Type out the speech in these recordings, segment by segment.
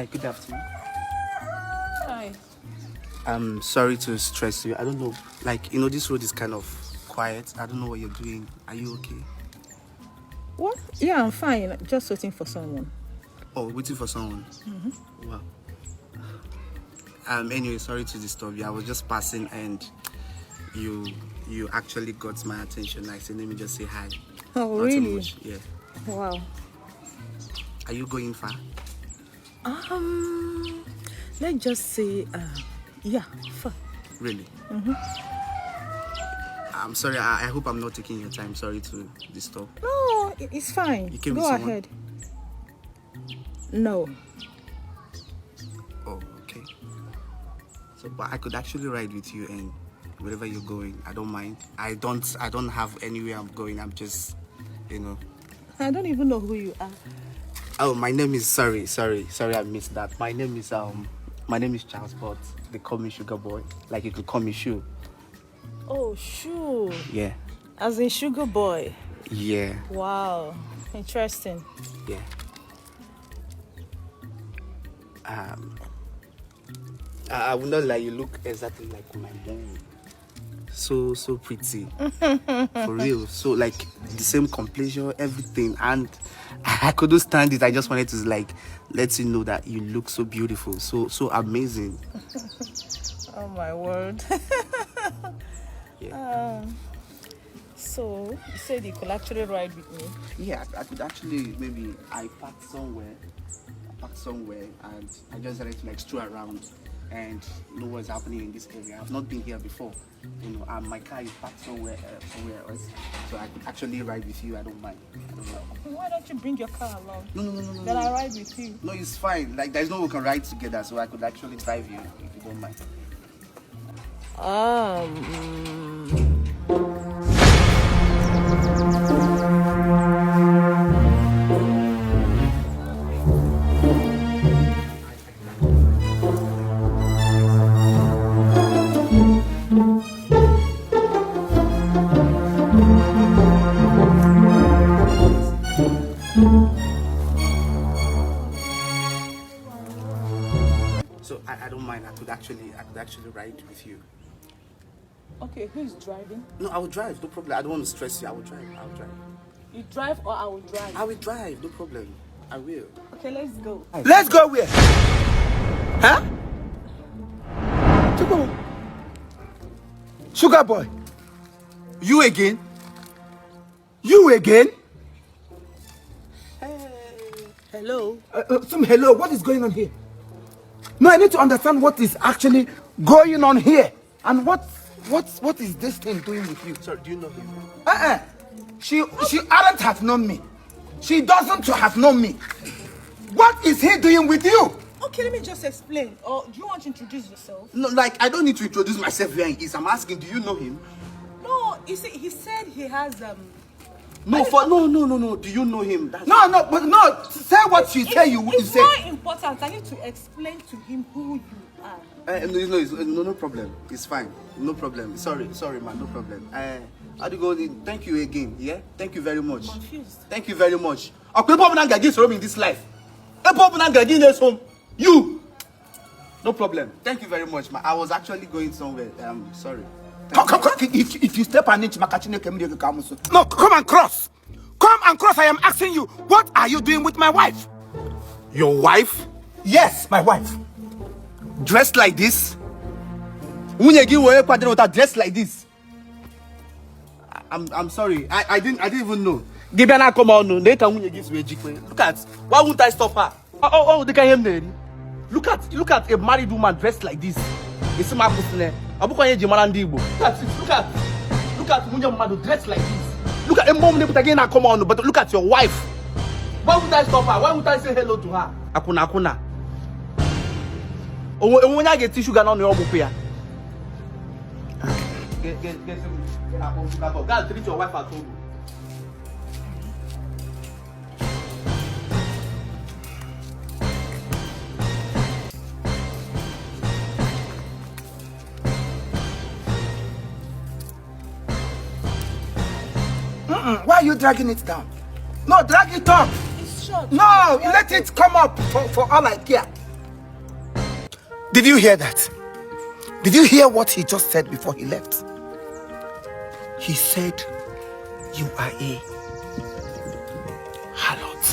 Hi, good afternoon. Hi. I'm sorry to stress you. I don't know, like, this road is kind of quiet. I don't know what you're doing. Are you okay? What? Yeah, I'm fine. Just waiting for someone. Oh, waiting for someone? Mm-hmm. Wow. Anyway, sorry to disturb you. I was just passing and you actually got my attention. I said, let me just say hi. Oh, Not really? too much. Yeah. Wow. Are you going far? Let's just say, yeah, far. Really? Mm-hmm. I'm sorry. I hope I'm not taking your time. Sorry to disturb. No, it's fine. You came Go with someone? ahead. No. Oh, okay. So, but I could actually ride with you, and wherever you're going, I don't mind. I don't have anywhere I'm going. I'm just, I don't even know who you are. Oh, my name is sorry, I missed that. My name is Charles, but they call me Sugar Boy. Like you could call me Shu. Oh, Shu. Yeah. As in Sugar Boy. Yeah. Wow. Interesting. Yeah. I would not lie, you look exactly like my mom. So pretty. For real. So like the same complexion, everything. And I couldn't stand it. I just wanted to let you know that you look so beautiful, so amazing. Oh my word. Yeah. So you said you could actually ride with me? Yeah, I could actually, maybe I parked somewhere and I just wanted to stroll around and know what's happening in this area. I've not been here before, and my car is parked somewhere else, so I could actually ride with you. I don't mind. Why don't you bring your car along? No. Then I ride with you. No, it's fine. Like there's no way we can ride together, so I could actually drive you if you don't mind. So I don't mind. I could actually ride with you. Okay, who is driving? No, I will drive. No problem. I don't want to stress you. I will drive. You drive or I will drive? I will drive. No problem. I will. Okay, let's go. Let's go where? Huh? Sugar Boy. You again? Hello. Hello, what is going on here? No, I need to understand what is actually going on here. And what is this thing doing with you? Sorry, do you know him? She aren't have known me. She doesn't have known me. What is he doing with you? Okay, let me just explain. Or do you want to introduce yourself? No, I don't need to introduce myself where he is. I'm asking, do you know him? No, you see, he said he has No. Do you know him? No. Say what you say. It's say. more important. I need to explain to him who you are. No problem. It's fine. No problem. Sorry, man. No problem. How do you go? Thank you again. Yeah. Thank you very much. Confused. Thank you very much. In this life. You. No problem. Thank you very much, man. I was actually going somewhere. Sorry. Come. If you step an inch, no, come and cross. Come and cross. I am asking you, what are you doing with my wife? Your wife? Yes, my wife. Dressed like this? Dressed like this? I'm sorry. I didn't even know. Come on, look at. Why won't I stop her? Oh, they can hear me. Look at a married woman dressed like this. It's my Look at Munya dressed like this. Look at a mom again. Come on, but look at your wife. Why would I stop her? Why would I say hello to her? Akuna. Oh, when I get tissue gun on your book. God, treat your wife at home. Why are you dragging it down? No, drag it up. It's short. No, let it come up for all I care. Did you hear that? Did you hear what he just said before he left? He said, you are a harlot.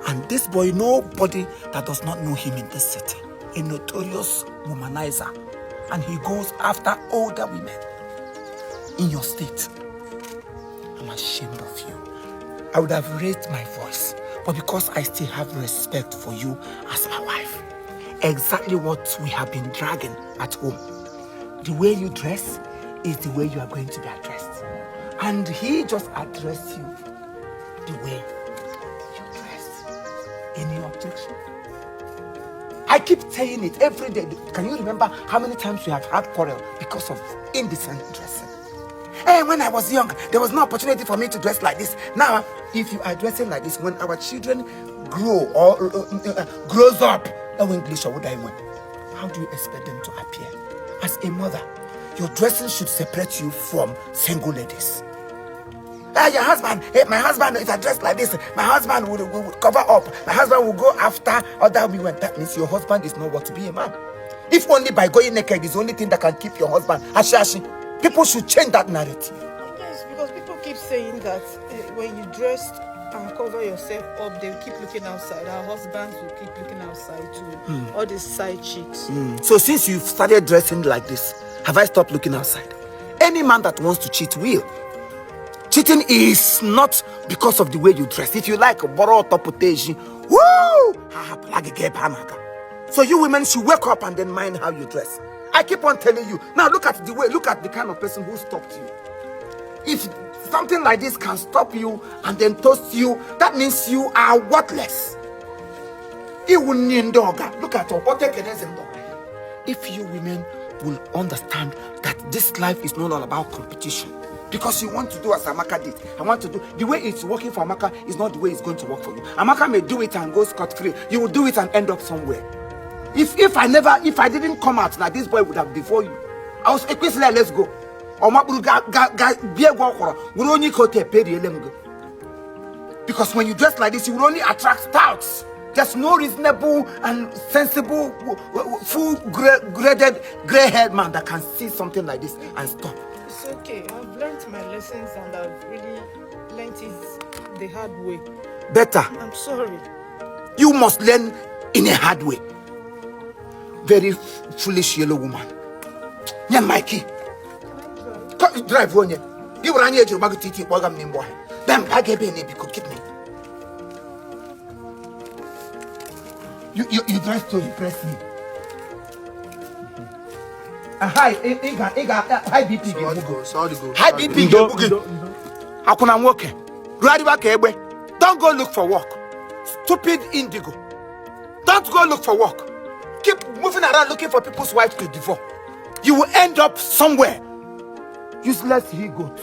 And this boy, nobody that does not know him in this city, a notorious womanizer. And he goes after older women in your state. I'm ashamed of you. I would have raised my voice, but because I still have respect for you as my wife, exactly what we have been dragging at home. The way you dress is the way you are going to be addressed. And he just addressed you the way you dress. Any objection? I keep saying it every day. Can you remember how many times we have had quarrel because of indecent dressing? Hey, when I was young, there was no opportunity for me to dress like this. Now, if you are dressing like this, when our children grow or grows up, English or what I want, how do you expect them to appear? As a mother, your dressing should separate you from single ladies. Hey, your husband, hey, my husband, if I dress like this, my husband will cover up. My husband will go after other women. That means your husband is not what to be a man. If only by going naked is the only thing that can keep your husband. Ashashi, people should change that narrative. Yes, because people keep saying that when you dress and cover yourself up, they'll keep looking outside. Our husbands will keep looking outside too. All these side chicks. So since you've started dressing like this, have I stopped looking outside? Any man that wants to cheat will. Cheating is not because of the way you dress. If you like borrow topoteji, woo! So you women should wake up and then mind how you dress. I keep on telling you. Now look at the kind of person who stopped you. If something like this can stop you and then toast you, that means you are worthless. Look at if you women will understand that this life is not all about competition. Because you want to do as Amaka did. I want to do the way it's working for Amaka is not the way it's going to work for you. Amaka may do it and go scot-free. You will do it and end up somewhere. If I didn't come out, now this boy would have before you. I was equally let's go. Because when you dress like this, you will only attract stouts. There's no reasonable and sensible, full graded, gray-haired man that can see something like this and stop. It's okay. I've learned my lessons and I've really learned it the hard way. Better. I'm sorry. You must learn in a hard way. Very foolish yellow woman. Yeah, Mikey. Drive on you. You run here to Magati, Wagam Nimboy. Then I gave me because keep me. You dress to impress me. High BP. High BP. How can I work? Don't go look for work. Stupid indigo. Don't go look for work. Keep moving around looking for people's wives to divorce. You will end up somewhere. Useless he goat.